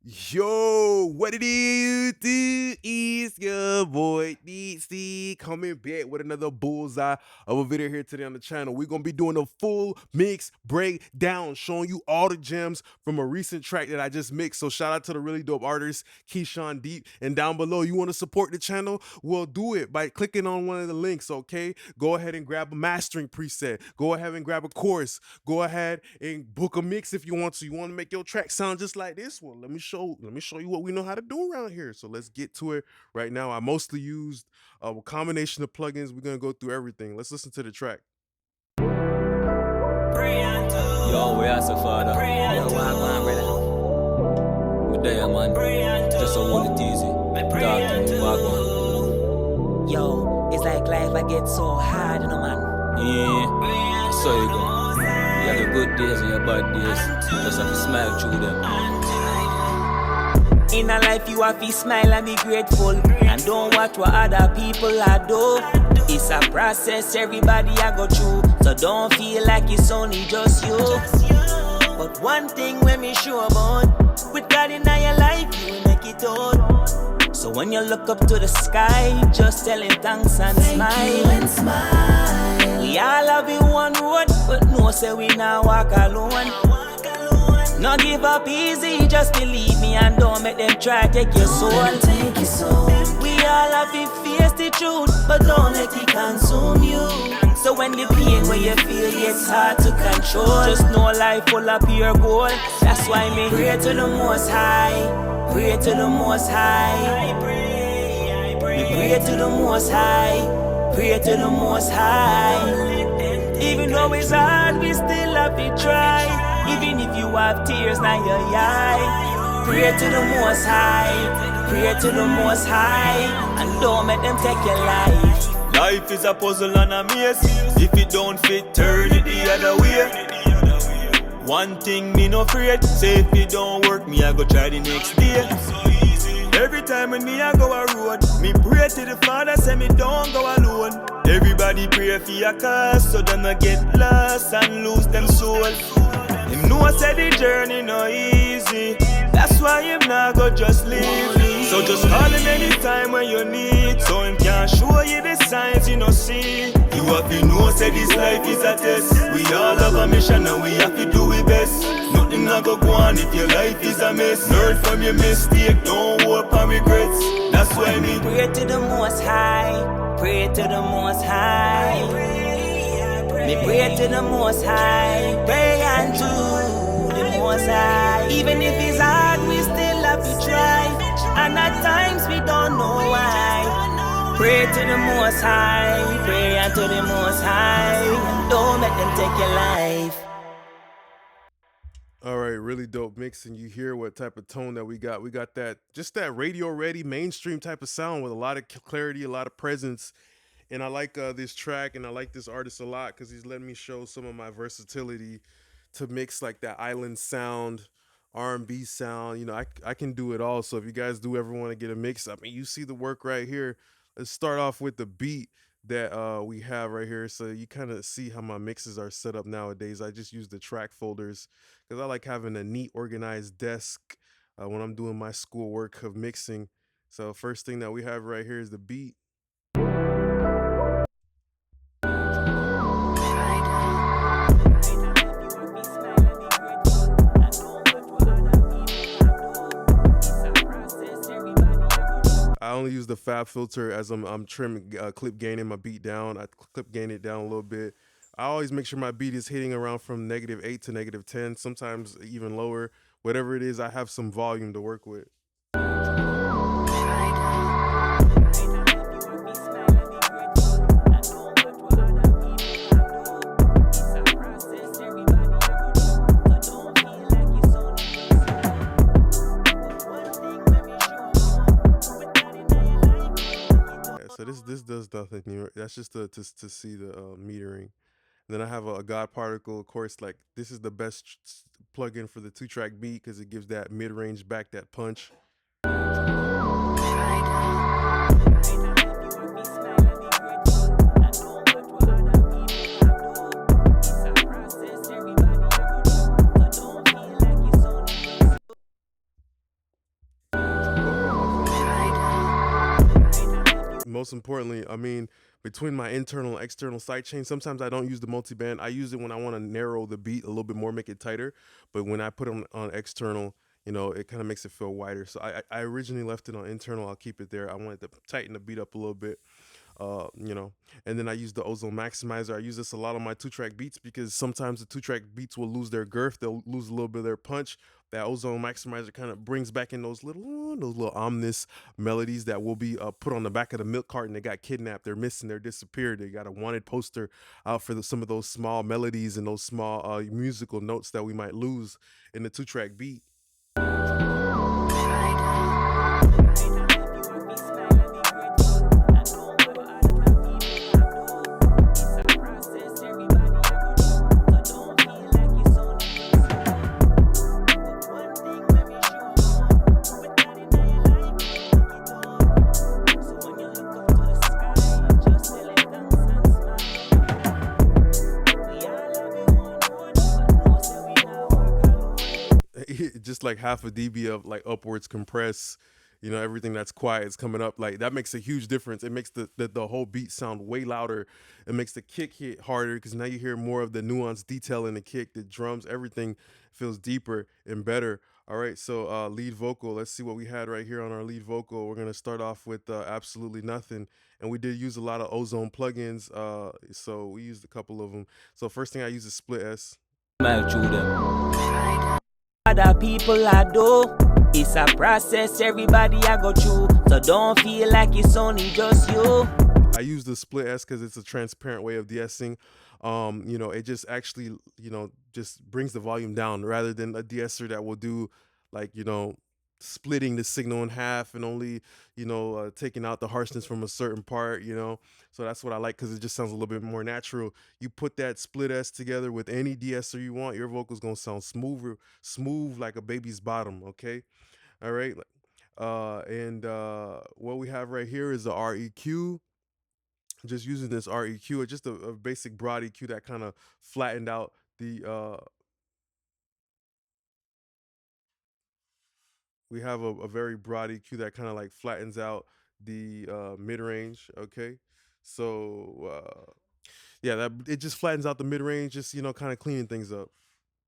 Yo, what it is your boy DC coming back with another bullseye of a video here today on the channel. We're gonna be doing a full mix breakdown, showing you all the gems from a recent track that I just mixed. So shout out to the really dope artist Keyshawn Deep. And down below, you want to support the channel? Well, do it by clicking on one of the links. Okay, go ahead and grab a mastering preset. Go ahead and grab a course. Go ahead and book a mix if you want to. You want to make your track sound just like this one? Let me show you what we know how to do around here. So let's get to it right now. I mostly used a combination of plugins. We're gonna go through everything. Let's listen to the track. Yo, we are so far though. Yo, wagwan, brother. Good day, man. Just so hold it easy. Talk to me, wagwan. Yo, it's like life, I get so hard, you know, man. Yeah, so you go. You have your good days and your bad days. Just have to smile through them. In a life you have to smile and be grateful, and don't watch what other people are do. It's a process everybody I go through, so don't feel like it's only just you. But one thing when me sure about, with God in your life you will make it out. So when you look up to the sky, just tell him thanks and smile. We all have in one road, but no say we now walk alone. No give up easy, just believe me and don't make them try take your soul. We all have to face the truth, but don't let it consume you. So when the pain where you feel gets hard to control, just know life full of pure gold. That's why me pray to the Most High, pray to the Most High. Me pray to the Most High, pray to the Most High. Even though it's hard, we still have to try. Even if you have tears now your eye, pray to the Most High, pray to the Most High, and don't make them take your life. Life is a puzzle and a maze. If it don't fit, turn it the other way. One thing me no afraid, say if it don't work, me I go try the next day. Every time when me I go a road, me pray to the Father, say me don't go alone. Everybody pray for your cause, so them not get lost and lose them soul. Him know I said the journey no easy, that's why him not go just leave me. So just call him anytime when you need, so him can show you the signs you no see. You have to know say this life is a test. We all have a mission and we have to do it best. Nothing not go on if your life is a mess. Learn from your mistake, don't hope and regrets. That's why me pray to the Most High, pray to the Most High. Me pray to the Most High, pray unto the Most High. Even if it's hard, we still have to try, and at times we don't know why. Pray to the Most High, pray unto the Most High, and don't let them take your life. All right, really dope mix, and you hear what type of tone that we got. We got that, just that radio ready mainstream type of sound with a lot of clarity, a lot of presence. And I like this track, and I like this artist a lot because he's letting me show some of my versatility to mix like that island sound, R&B sound. You know, I can do it all. So if you guys do ever want to get a mix, I mean, you see the work right here. Let's start off with the beat that we have right here, so you kind of see how my mixes are set up nowadays. I just use the track folders because I like having a neat, organized desk when I'm doing my schoolwork of mixing. So first thing that we have right here is the beat. I only use the fab filter as I'm trimming, clip gaining my beat down. I clip gain it down a little bit. I always make sure my beat is hitting around from -8 to -10, sometimes even lower. Whatever it is, I have some volume to work with. So this does nothing new. That's just to see the metering. And then I have a God particle, of course. Like this is the best plugin for the 2-track beat because it gives that mid-range back, that punch. most importantly, I mean, between my internal and external sidechain, sometimes I don't use the multiband. I use it when I want to narrow the beat a little bit more, make it tighter. But when I put it on external, it kind of makes it feel wider. So I originally left it on internal. I'll keep it there. I wanted to tighten the beat up a little bit. uh you know and then I use the Ozone maximizer. I use this a lot on my 2-track beats because sometimes the 2-track beats will lose their girth, they'll lose a little bit of their punch. That Ozone maximizer kind of brings back in those little ominous melodies that will be put on the back of the milk carton. They got kidnapped, they're missing, they're disappeared, they got a wanted poster out for some of those small melodies and those small musical notes that we might lose in the 2-track beat. Just like half a dB of like upwards compress, everything that's quiet is coming up. Like that makes a huge difference. It makes the whole beat sound way louder. It makes the kick hit harder because now you hear more of the nuanced detail in the kick, the drums, everything feels deeper and better. All right, so lead vocal, let's see what we had right here on our lead vocal. We're gonna start off with Absolutely Nothing, and we did use a lot of Ozone plugins, so we used a couple of them. So first thing I use is Split S. Other people I do, it's a process everybody I go through, so don't feel like it's only just you. I use the Split S because it's a transparent way of de-essing. It just actually, just brings the volume down rather than a de-esser that will do like, splitting the signal in half and only, taking out the harshness from a certain part, So that's what I like because it just sounds a little bit more natural. You put that Split S together with any de-esser you want, your vocal's gonna sound smooth like a baby's bottom, okay? All right. And what we have right here is the REQ. Just using this REQ, just a basic broad EQ that kind of flattened out the we have a very broad EQ that kind of like flattens out the mid-range. Okay, so yeah, that it just flattens out the mid-range, just kind of cleaning things up.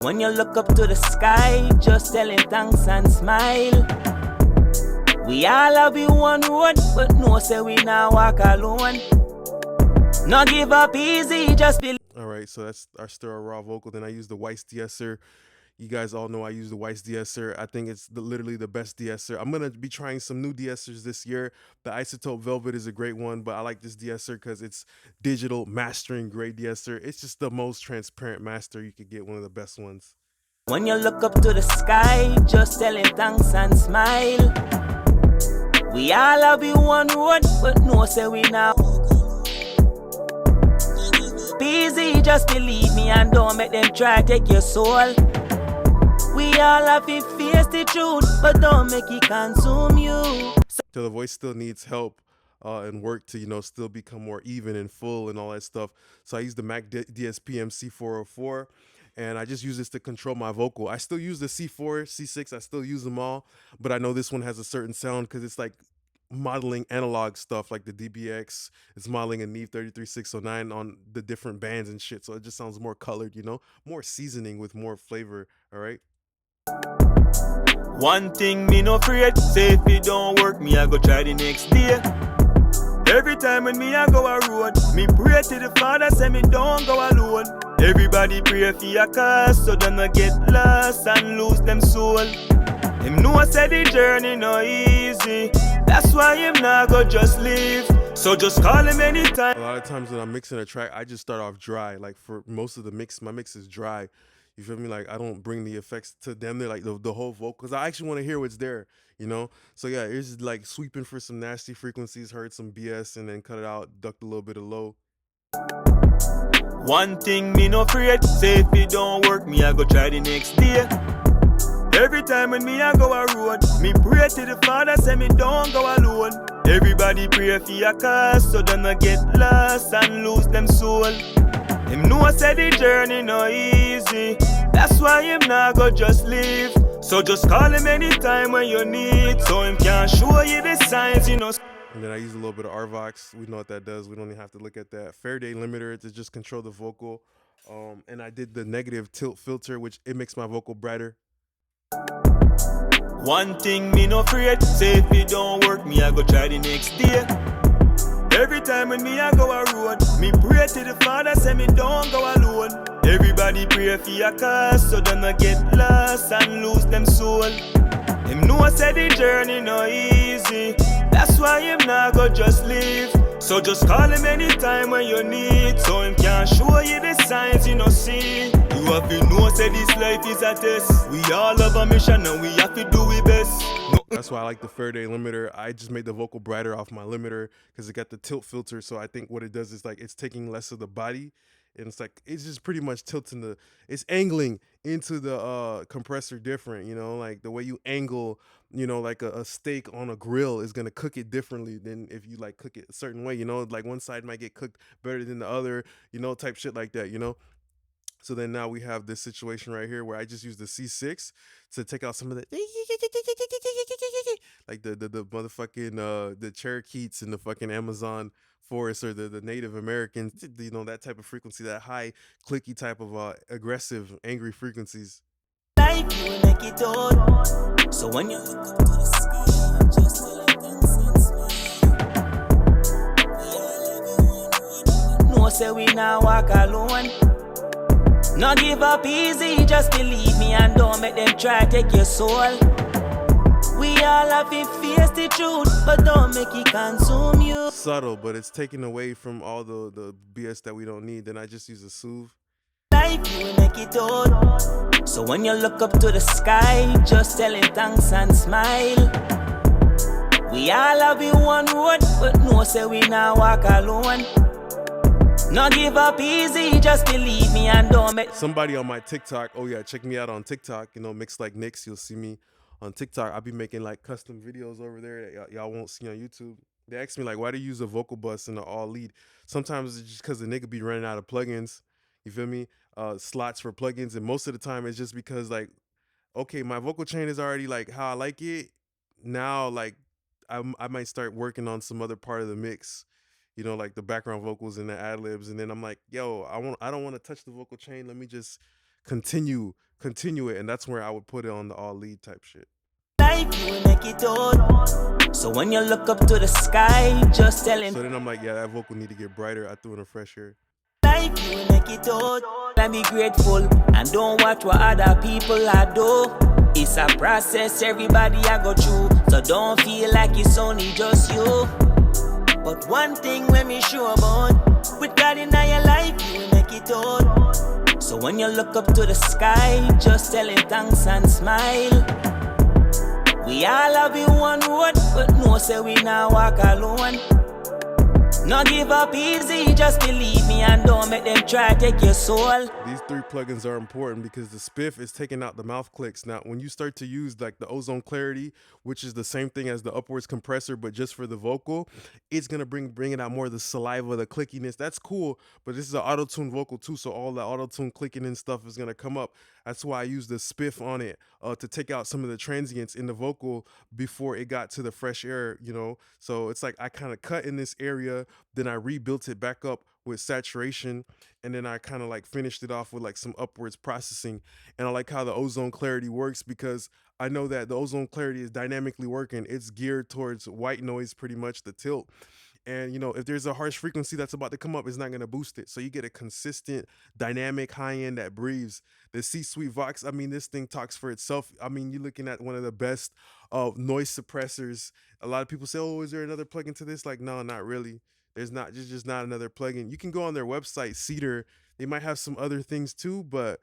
When you look up to the sky, just tell him thanks and smile. We all have been one road, but no say we now walk alone. No give up easy, just believe. All right, so that's our stereo raw vocal. Then I use the Weiss de-esser. You guys all know I use the Weiss de-esser. I think it's literally the best de-esser. I'm gonna be trying some new de-essers this year. The IZOTOPE Velvet is a great one, but I like this de-esser because it's digital mastering grade de-esser. It's just the most transparent master you could get, one of the best ones. When you look up to the sky, just tell him thanks and smile. We all have been one road, but no say we now. Easy, just believe me and don't make them try to take your soul. We all have to face the truth, but don't make it consume you. So the voice still needs help and work to, still become more even and full and all that stuff. So I use the Mac DSP MC404, and I just use this to control my vocal. I still use the C4, C6, I still use them all, but I know this one has a certain sound because it's like modeling analog stuff like the DBX. It's modeling a Neve 33609 on the different bands and shit, so it just sounds more colored, more seasoning with more flavor. All right. One thing me no afraid, say if it don't work, me I go try the next day. Every time when me I go a road, me pray to the Father, say me don't go alone. Everybody pray for your cause, so them not get lost and lose them soul. Him know I said the journey no easy, that's why him not go just leave. So just call him anytime. A lot of times when I'm mixing a track, I just start off dry. Like for most of the mix, my mix is dry. You feel me? Like I don't bring the effects to them. They're like the whole vocal, because I actually want to hear what's there, So yeah, it's just like sweeping for some nasty frequencies, heard some BS, and then cut it out, ducked a little bit of low. One thing me no afraid, say if it don't work, me I go try the next day. Every time when me I go a road, me pray to the Father, say me don't go alone. Everybody pray for your cause, so them not get lost and lose them soul. Him know I said the journey no easy, that's why him not go just leave. So just call him anytime when you need, so him can show you the signs, And then I use a little bit of RVox. We know what that does. We don't even have to look at that. Faraday limiter to just control the vocal. And I did the negative tilt filter, which it makes my vocal brighter. One thing me no afraid, say if it don't work, me I go try the next day. Every time when me I go a road, me pray to the Father, say me don't go alone. Everybody pray for your cause, so them not get lost and lose them soul. Him know say the journey no easy, that's why him not go just leave. So just call him anytime when you need, so him can show you the signs you no see. You have to know say this life is a test. We all have a mission and we have to do it best. That's why I like the Faraday limiter. I just made the vocal brighter off my limiter because it got the tilt filter. So I think what it does is like it's taking less of the body, and it's like it's just pretty much tilting it's angling into the compressor different, you know, like the way you angle, you know, like a steak on a grill is gonna cook it differently than if you like cook it a certain way, you know, like one side might get cooked better than the other, you know, type shit like that, you know. So then now we have this situation right here where I just use the C6 to take out some of the like the motherfucking the Cherokees in the fucking Amazon forest, or the Native Americans, you know, that type of frequency, that high clicky type of aggressive, angry frequencies. Life you make it out. So when you look up to the sky, just tell it and no say we now walk alone. No give up easy, just believe me and don't make them try take your soul. We all have to face the truth, but don't make it consume you. Subtle, but it's taken away from all the BS that we don't need. Then I just use a soothe. Life you make it out. So when you look up to the sky, just tell him thanks and smile. We all have been one road, but no say we now walk alone. No give up easy, just believe me and don't make... Somebody on my TikTok, oh yeah, check me out on TikTok, you know, MixLikeNix, you'll see me on TikTok. I'll be making like custom videos over there that y'all won't see on YouTube. They ask me like, why do you use a vocal bus in the all lead? Sometimes it's just because the nigga be running out of plugins, you feel me? Slots for plugins, and most of the time it's just because like, okay, my vocal chain is already like how I like it. Now like I might start working on some other part of the mix, you know, like the background vocals and the ad libs, and then I'm like, yo, I don't want to touch the vocal chain. Let me just continue it, and that's where I would put it on the all lead type shit. Life you make it out. So when you look up to the sky, just tell him. So then I'm like, yeah, that vocal need to get brighter. I threw in a fresh air. Life you make it out. Let me grateful and don't watch what other people are do. It's a process everybody I go through, so don't feel like it's only just you. But one thing when me sure about, with God in your life, you make it out. So when you look up to the sky, just tell him thanks and smile. We all have been one road, but no say we now walk alone. No give up easy, just believe me and don't make them try take your soul. These three plugins are important because the spiff is taking out the mouth clicks. Now, when you start to use like the Ozone Clarity, which is the same thing as the upwards compressor, but just for the vocal, it's gonna bring it out more of the saliva, the clickiness. That's cool, but this is an auto-tune vocal too, so all the auto-tune clicking and stuff is gonna come up. That's why I use the spiff on it to take out some of the transients in the vocal before it got to the fresh air, you know? So it's like I kind of cut in this area, then I rebuilt it back up with saturation, and then I kind of like finished it off with like some upwards processing. And I like how the Ozone Clarity works because I know that the Ozone Clarity is dynamically working. It's geared towards white noise, pretty much the tilt. And you know, if there's a harsh frequency that's about to come up, it's not gonna boost it. So you get a consistent, dynamic high end that breathes. The C-Suite Vox, I mean, this thing talks for itself. I mean, you're looking at one of the best noise suppressors. A lot of people say, oh, is there another plugin to this? Like, no, not really. There's just not another plugin. You can go on their website, Cedar. They might have some other things too, but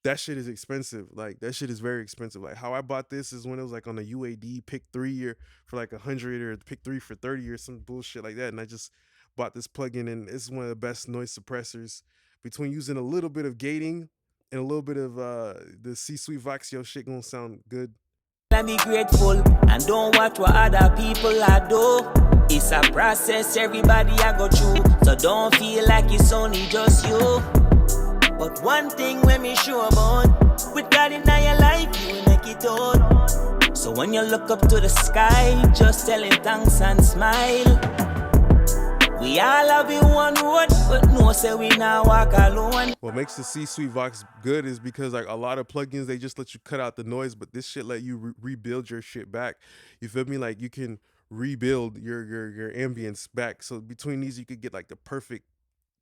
that shit is expensive. Like that shit is very expensive. Like how I bought this is when it was like on a UAD pick 3 or for like 100 or pick 3 for 30 or some bullshit like that. And I just bought this plugin, and it's one of the best noise suppressors. Between using a little bit of gating and a little bit of the C-Suite Vox, your shit gonna sound good. Let me grateful and don't watch what other people are do. It's a process everybody I go through, so don't feel like it's only just you. But one thing when me sure about, with God in your life, you make it out. So when you look up to the sky, just tell him thanks and smile. We all have in one road, but no say we now walk alone. What makes the C-Suite Vox good is because like a lot of plugins, they just let you cut out the noise, but this shit let you rebuild your shit back. You feel me? Like you can rebuild your ambience back. So between these, you could get like the perfect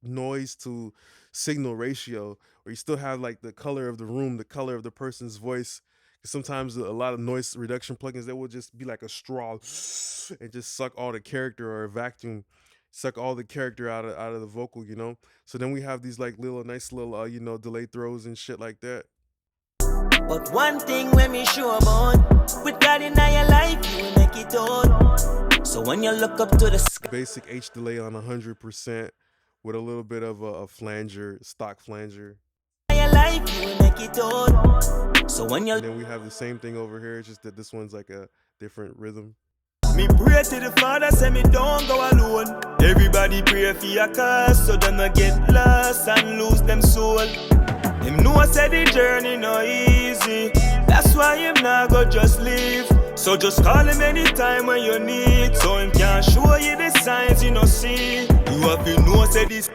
noise to signal ratio, where you still have like the color of the room, the color of the person's voice. Sometimes a lot of noise reduction plugins, they will just be like a straw and just suck all the character, or a vacuum suck all the character out of the vocal, you know. So then we have these like nice little you know, delay throws and shit like that. But one thing when me sure about, with God in your life, you make it out. So when you look up to the sky, Basic H delay on 100% with a little bit of a flanger, stock flanger. your life, you make it out. So when you, And then we have the same thing over here, it's just that this one's like a different rhythm. Me pray to the Father, say me don't go alone. Everybody pray for your cause, so them not get lost and lose them soul. Him know say the journey no easy, that's why him not go just leave. So just call him anytime when you need, so him can show you the signs you no see. You have to know say this.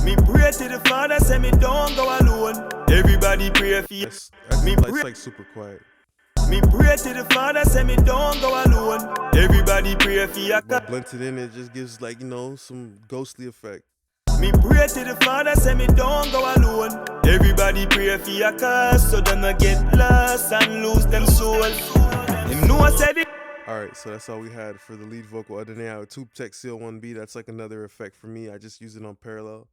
Me pray to the Father, say me don't go alone. Everybody pray for you. It's like super quiet. Me pray to the Father, say me don't go alone. Everybody pray for your But blended in, it just gives like, you know, some ghostly effect. Me pray to the Father, say me don't go alone. Everybody pray for your cause, so them not get lost and lose them soul. Him know I said it. Alright, so that's all we had for the lead vocal. Other than that, Tube Tech Seal 1B, that's like another effect for me. I just use it on parallel.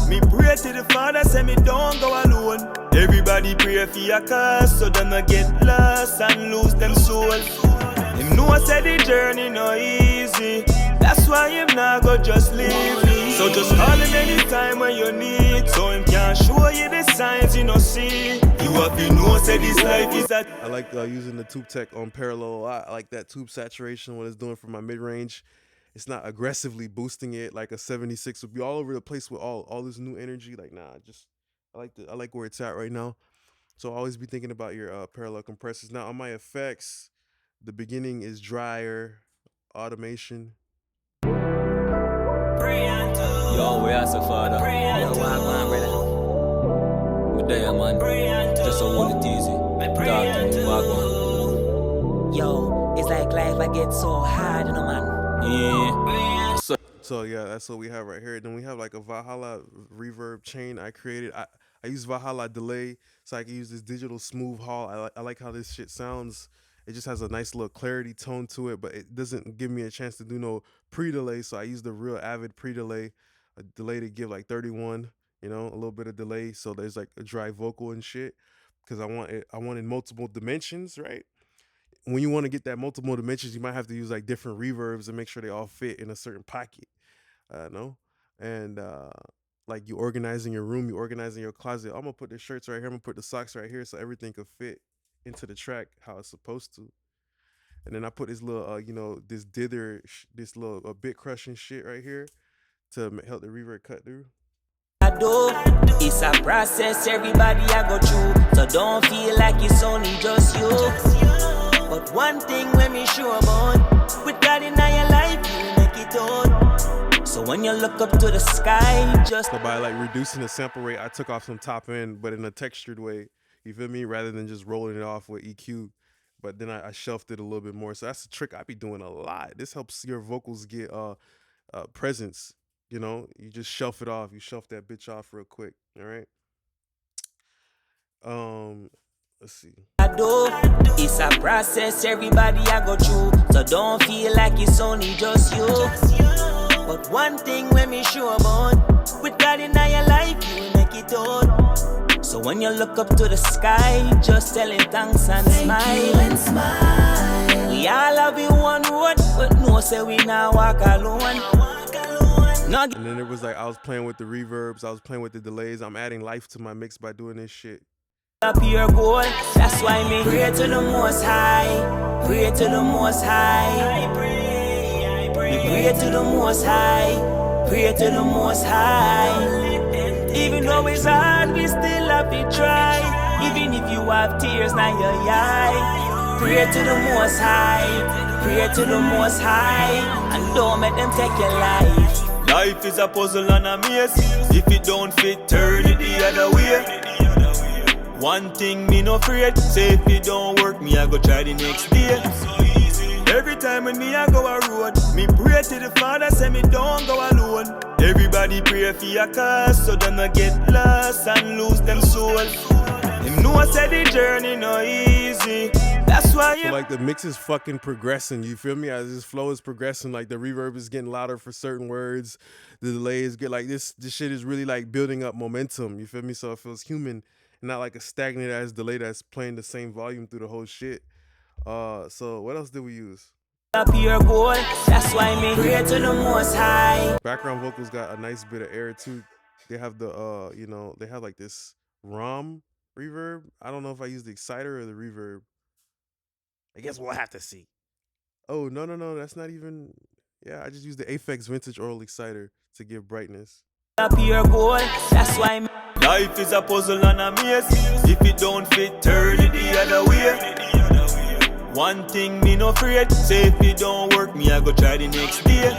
Me pray to the Father, say me don't go alone. Everybody pray for your cause, so them not get lost and lose them soul. Him know I said the journey no easy, that's why him not go just leave. So just call him anytime when you need, so him can show you the signs you no see. You have to know say this life is that. I like using the Tube Tech on parallel a lot. I like that tube saturation, what it's doing for my mid-range. It's not aggressively boosting it like a 76 would be all over the place with all this new energy. Like, nah, I like where it's at right now. So always be thinking about your parallel compressors. Now on my effects, the beginning is drier, automation. yo, we are so far. Yo, wagwan, brother. Good day, man. Just so hold it easy. Talk to me, wagwan. Yo, it's like life, I get so hard, you know, man. Yeah. So yeah, that's what we have right here. Then we have like a Valhalla reverb chain I created. I use Valhalla delay, so I can use this digital smooth hall. I like how this shit sounds. It just has a nice little clarity tone to it, but it doesn't give me a chance to do no pre-delay. So I use the real Avid pre-delay, a delay to give like 31, you know, a little bit of delay. So there's like a dry vocal and shit, because I wanted multiple dimensions, right? When you want to get that multiple dimensions, you might have to use like different reverbs and make sure they all fit in a certain pocket, no? And like you organizing your room, you organizing your closet. I'm gonna put the shirts right here. I'm gonna put the socks right here, so everything could fit into the track how it's supposed to. And then I put this little, you know, this dither, this little bit crushing shit right here to help the reverb cut through. It's a process everybody I go through, so don't feel like it's only just you. But one thing when me sure about, with God in your life, you make it out. So when you look up to the sky, just so by like reducing the sample rate, I took off some top end, but in a textured way. You feel me? Rather than just rolling it off with EQ. But then I shelved it a little bit more. So that's a trick I be doing a lot. This helps your vocals get presence. You know, you just shelf it off. You shelf that bitch off real quick. All right. Let's see. It's a process everybody I go through, so don't feel like it's only just you. But one thing when me sure about, with God in your life, you make it out. So when you look up to the sky, just tell him thanks and smile. We all have in one road, but no say we now walk alone. And then it was like I was playing with the reverbs, I was playing with the delays. I'm adding life to my mix by doing this shit. Up your goal, that's why me pray to the Most High, pray to the Most High. Me pray to the Most High, pray to the Most High. Even though it's hard, we still have to try. Even if you have tears now your eye, Pray to the Most High, pray to the Most High, and don't make them take your life. Life is a puzzle and a maze. If it don't fit, turn it the other way. One thing me no afraid, say if it don't work, me I go try the next day. Every time when me I go a road, me pray to the Father, say me don't go alone. Everybody pray for your cause, so them not get lost and lose them soul. Them know I said the journey no easy. That's why you So like the mix is fucking progressing, you feel me? As this flow is progressing, like the reverb is getting louder for certain words, the delay is good. Like this shit is really like building up momentum, you feel me? So it feels human and not like a stagnant ass delay that's playing the same volume through the whole shit. So what else did we use? Pure gold, that's why me pray to the Most High. Background vocals got a nice bit of air too. They have the you know, they have like this ROM reverb. I don't know if I use the exciter or the reverb. I guess we'll have to see. Oh, no, that's not even. Yeah, I just used the Aphex Vintage Oral Exciter to give brightness. Pure gold, that's why me. life is a puzzle and a maze. If it don't fit, turn it the other way. One thing me no afraid, say if it don't work, me I go try the next day.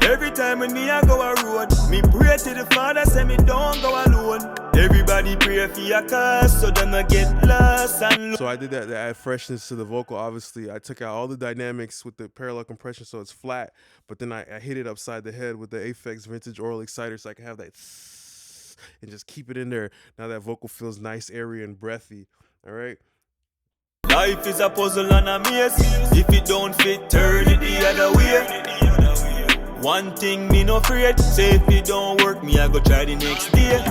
Every time when me I go a road, me pray to the Father, say me don't go alone. Everybody pray for your cause, so them not get lost and So I did that to add freshness to the vocal. Obviously, I took out all the dynamics with the parallel compression, so it's flat. But then I hit it upside the head with the Aphex Vintage Oral Exciter, so I can have that and just keep it in there. Now that vocal feels nice, airy, and breathy. All right. life is a puzzle and a maze. If it don't fit, turn it the other way. One thing me no afraid, say if it don't work, me I go try the next day.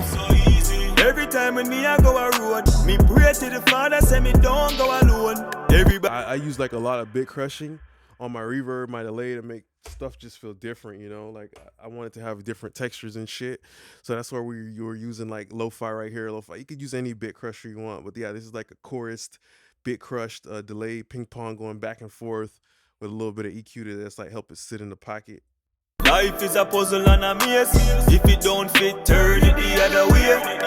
Every time when me I go a road, me pray to the Father, say me don't go alone. Everybody I use like a lot of bit crushing on my reverb, my delay to make stuff just feel different, you know? Like I wanted to have different textures and shit. So that's why you were using like lo-fi right here, lo-fi. You could use any bit crusher you want, but yeah, this is like a chorused, bit crushed, delay, ping pong going back and forth with a little bit of EQ to that's like help it sit in the pocket. life is a puzzle and a maze. If it don't fit, turn it the other way.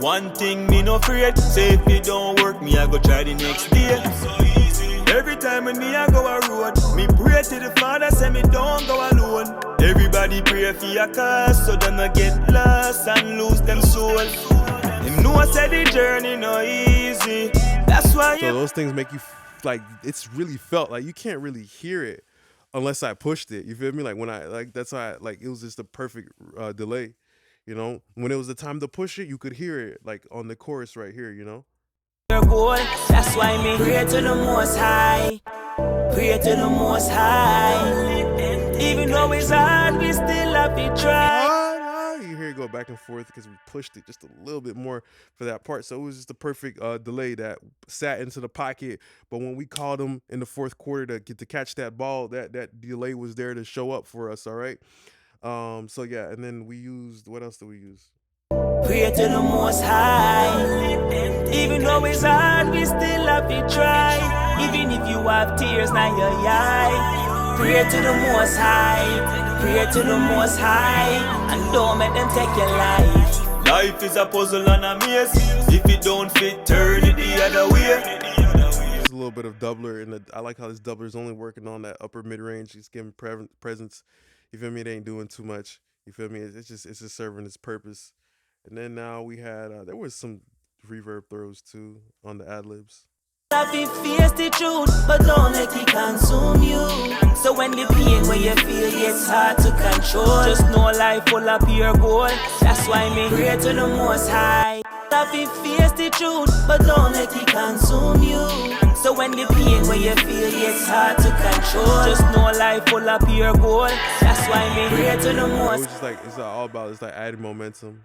One thing me no afraid, say if it don't work, me I go try the next day. Every time when me I go a road, me pray to the Father, say me don't go alone. Everybody pray for your cause, so them not get lost and lose them soul. Them know I said the journey no easy. That's why So those things make you like it's really felt like you can't really hear it unless I pushed it. You feel me? Like when I like that's why like it was just the perfect delay. You know, when it was the time to push it, you could hear it like on the chorus right here. You know. Goal, that's why me pray to the Most High, pray to the Most High. Even though it's hard, we still have to try. You hear it go back and forth because we pushed it just a little bit more for that part. So it was just the perfect delay that sat into the pocket. But when we called him in the fourth quarter to catch that ball, that delay was there to show up for us. All right. So yeah, and then we used, what else did we use? Pray to the Most High. Even though it's hard, we still have to try. Even if you have tears now your eye. Pray to the Most High. Pray to the Most High. And don't make them take your life. life is a puzzle and a maze. If it don't fit, turn it the other way. Just a little bit of doubler, and I like how this doubler is only working on that upper mid range. He's giving presence. You feel me? It ain't doing too much. You feel me? It's just serving its purpose. And then now we had there was some reverb throws too on the ad libs. Have to face the truth, but don't let it consume you. So when the pain when you feel it's hard to control, just know life full of pure gold. That's why me pray to the Most High. Have to face the truth, but don't let it consume you. So when the pain when you feel it's hard to control, just know life full of pure gold. That's why me pray to the Most High. It's just like it's all about it's like adding momentum.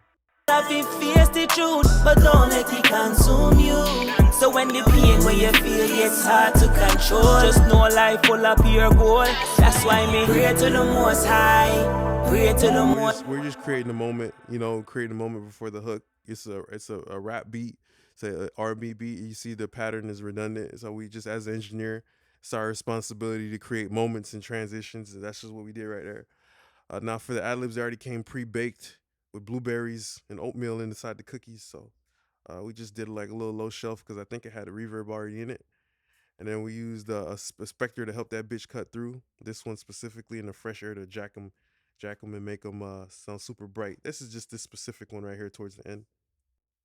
Have to face the truth, but don't let it consume you. So when the pain when you feel it's hard to control, just know life full of pure gold. That's why me pray to the Most High. Pray to the Most. We're just creating a moment, you know, creating a moment before the hook. It's a rap beat, it's an R&B beat. You see the pattern is redundant, so we just as an engineer, it's our responsibility to create moments and transitions, and that's just what we did right there. Now for the ad libs, they already came pre-baked with blueberries and oatmeal inside the cookies, so we just did like a little low shelf because I think it had a reverb already in it. And then we used a spectre to help that bitch cut through. This one specifically in the fresh air to jack them and make them sound super bright. This is just this specific one right here towards the end.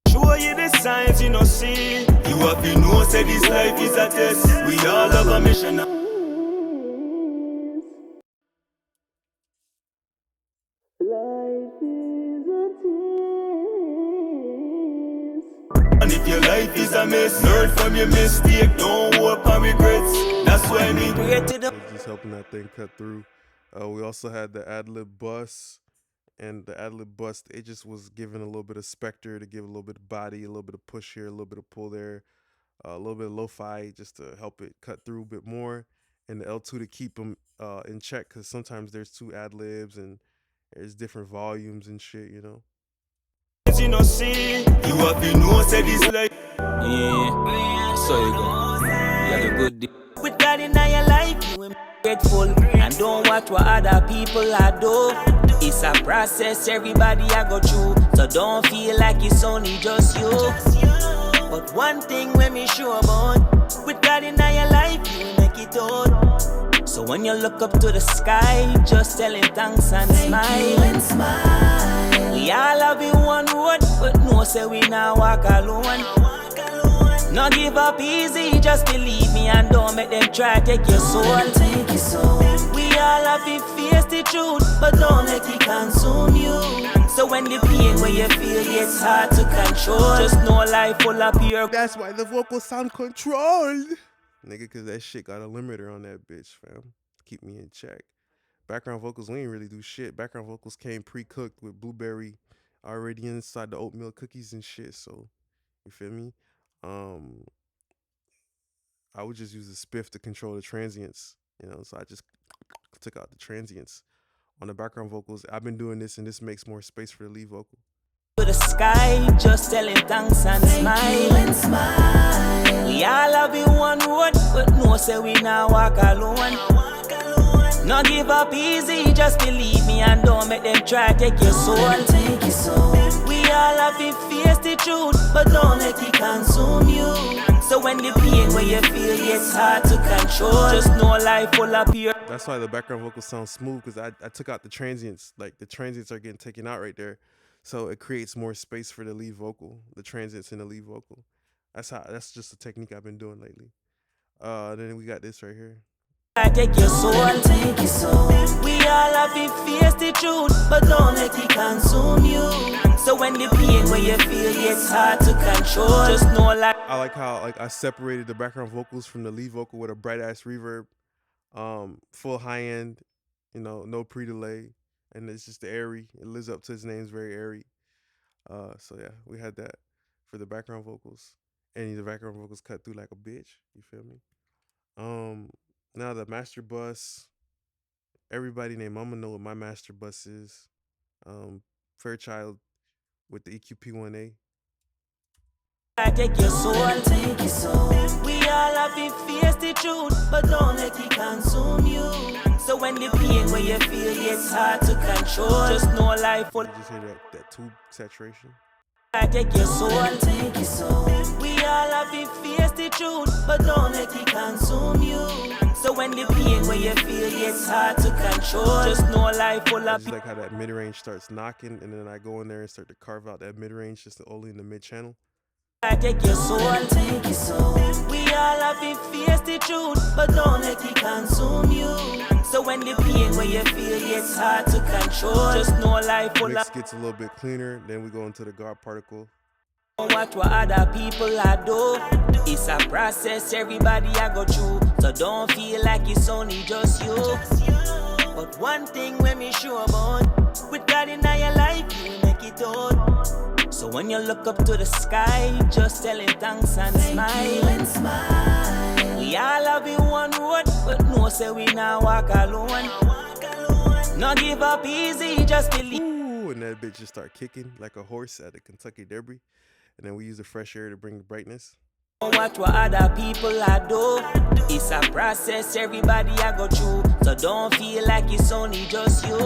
Show you the signs you know see. You have to know say this life is a test. We all have a mission. And if your life is a mess, learn from your mistake. Don't hope and regrets. That's why me pray to the. Just helping that thing cut through. We also had the ad-lib bus. And the ad-lib bust, it just was giving a little bit of specter to give a little bit of body, a little bit of push here, a little bit of pull there, a little bit of lo-fi just to help it cut through a bit more. And the L2 to keep them in check, because sometimes there's two ad-libs and there's different volumes and shit, you know. You know, see, you have to know, say this like. Yeah, so you go. You have a good day. With God in your life, you am grateful. And don't watch what other people are do. It's a process everybody I go through. So don't feel like it's only just you. But one thing when me sure about, with God in your life, you make it out. So when you look up to the sky, just tell him thanks and smile. We all have in one road, but no say we now walk alone. No give up easy, just believe me and don't make them try to take your soul. We all have to face the truth, but don't let it consume you. So when the pain when you feel it's hard to control, just know life full of pure. That's why the vocals sound controlled. Nigga, cause that shit got a limiter on that bitch, fam. Keep me in check. Background vocals, we ain't really do shit. Background vocals came pre-cooked with blueberry already inside the oatmeal cookies and shit, so you feel me? I would just use a spiff to control the transients, you know, so I just took out the transients on the background vocals. I've been doing this and this makes more space for the lead vocal. To the sky, just tell him thanks and smile. We all have in one road, but no say we now walk alone. No give up easy, just believe me and don't make them try to take your soul. We all have to face the truth, but don't let it consume you. So when the pain when you feel it's hard to control, just know life full of pure. That's why the background vocals sound smooth, because I took out the transients. Like the transients are getting taken out right there, so it creates more space for the lead vocal, the transients in the lead vocal. That's just a technique I've been doing lately. Then we got this right here. I take your soul. We all have to face the truth, but don't let it consume you. So when the pain when you feel it's hard to control, just know like. I like how I separated the background vocals from the lead vocal with a bright ass reverb, full high end, you know, no pre-delay, and it's just airy. It lives up to its name, it's very airy. So yeah, we had that for the background vocals, and the background vocals cut through like a bitch. You feel me? Now the master bus. Everybody named Mama know what my master bus is. Fairchild with the EQP1A. I take your soul. We all have to face the truth, but don't let it consume you. So when the pain when you feel it's hard to control, just know life full. You just hear that tube saturation. I take your soul. We all have to face the truth, but don't let it consume you. So when the pain when you feel it's hard to control, just know life full I of. just like how that mid-range starts knocking, and then I go in there and start to carve out that mid-range just only in the mid-channel. I take your soul. We all have to face the truth, but don't let it consume you. So when the pain when you feel it's hard to control, just know life full Mix of. gets a little bit cleaner, then we go into the guard particle. Don't watch what other people are do. It's a process everybody I go through. So don't feel like it's only just you. But one thing when me sure about, with God in your life, you make it out. So when you look up to the sky, just tell him thanks and smile. We all have in one road, but no say we now walk alone. No give up easy, just believe. Ooh, and that bitch just start kicking like a horse at the Kentucky Derby. And then we use the fresh air to bring the brightness. Don't watch what other people are do. It's a process everybody I go through. So don't feel like it's only just you.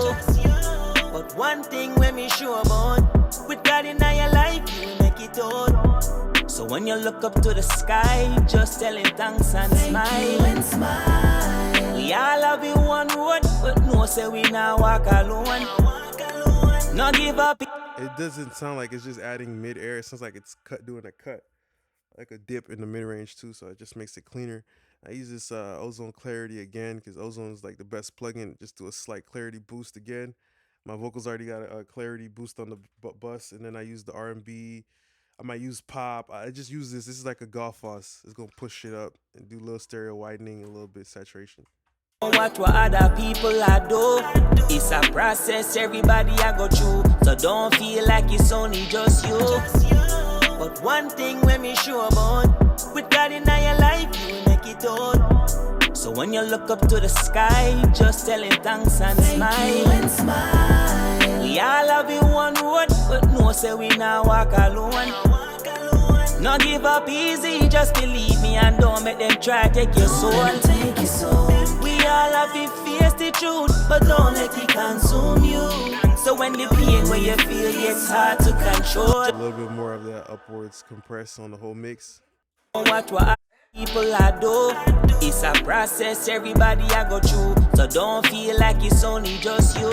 But one thing when me sure about, with God in your life, you make it out. So when you look up to the sky, just tell him thanks and smile. And smile. We all have in one road, but no say we now walk alone. No give up. It doesn't sound like it's just adding mid-air. It sounds like it's doing a cut, like a dip in the mid-range too. So it just makes it cleaner. I use this Ozone Clarity again because Ozone is like the best plugin. Just do a slight clarity boost again. My vocals already got a clarity boost on the bus, and then I use the R&B. I might use pop. I just use this. This is like a golf fuss. It's gonna push it up and do a little stereo widening and a little bit saturation. What other people are do, it's a process everybody I go through. So don't feel like it's only just you. But one thing when me sure about, with God in your life, you will make it out. So when you look up to the sky, just tell him thanks and smile. And smile. We all have in one road, but no say we now walk alone. No give up easy, just believe me and don't make them try take your soul. We all have to face the truth, but don't let it consume you. So when the pain where you feel it's hard to control. A little bit more of that upwards compress on the whole mix. What people are do, it's a process everybody I go through. So don't feel like it's only just you.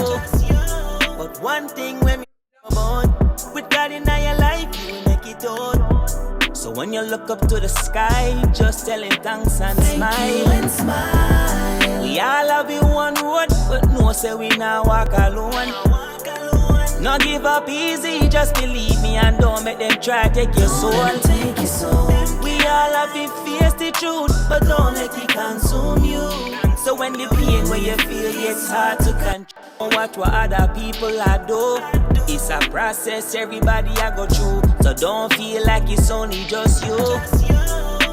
But one thing when me about, with God in your life, you will make it out. So when you look up to the sky, just tell him thanks and smile. And smile. We all have in one road, but no say we now walk alone. No give up easy, just believe me and don't make them try take your soul. We all have to face the truth, but don't let it consume you. So when the pain where you feel it's hard to control. What other people are do, it's a process everybody I go through. So don't feel like it's only just you.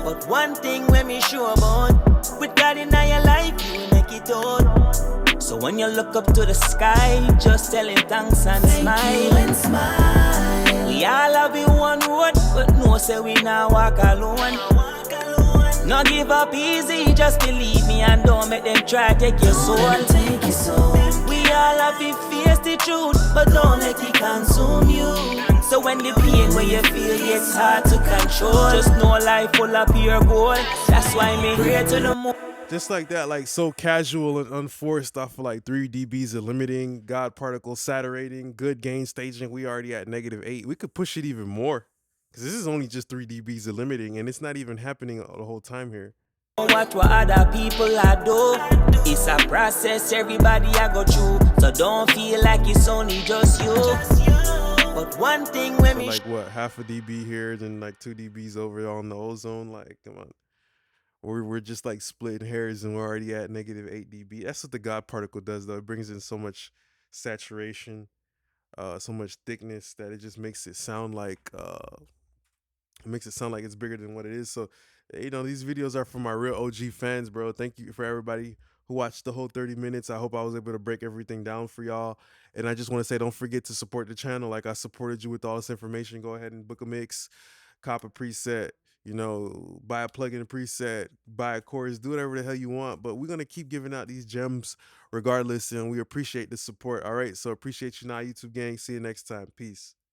But one thing when me sure about, with God in your life, you will make it out. So when you look up to the sky, just tell him thanks and smile. And smile. We all have in one road, but no say we now walk alone. No give up easy, just believe me and don't make them try take your soul. We all have to face the truth, but don't let it consume you. So when the pain where you feel it's hard to control, just know life full of pure gold. That's why me pray to the moon. Just like that, like so casual and unforced off of like 3 dBs of limiting, God particle saturating, good gain staging. We already at -8. We could push it even more because this is only just 3 dBs of limiting and it's not even happening the whole time here. What other people are do, it's a process everybody I go through. So don't feel like it's only just you. But one thing when So me like what, half a dB here, then like 2 dBs over on the ozone. Like, come on. We're just like splitting hairs and we're already at -8 dB. That's what the God particle does though. It brings in so much saturation, so much thickness that it just makes it sound like it's bigger than what it is. So, these videos are for my real OG fans, bro. Thank you for everybody who watched the whole 30 minutes. I hope I was able to break everything down for y'all. And I just want to say, don't forget to support the channel. Like I supported you with all this information. Go ahead and book a mix, cop a preset, buy a plugin preset, buy a chorus, do whatever the hell you want. But we're going to keep giving out these gems regardless. And we appreciate the support. All right. So appreciate you now, YouTube gang. See you next time. Peace.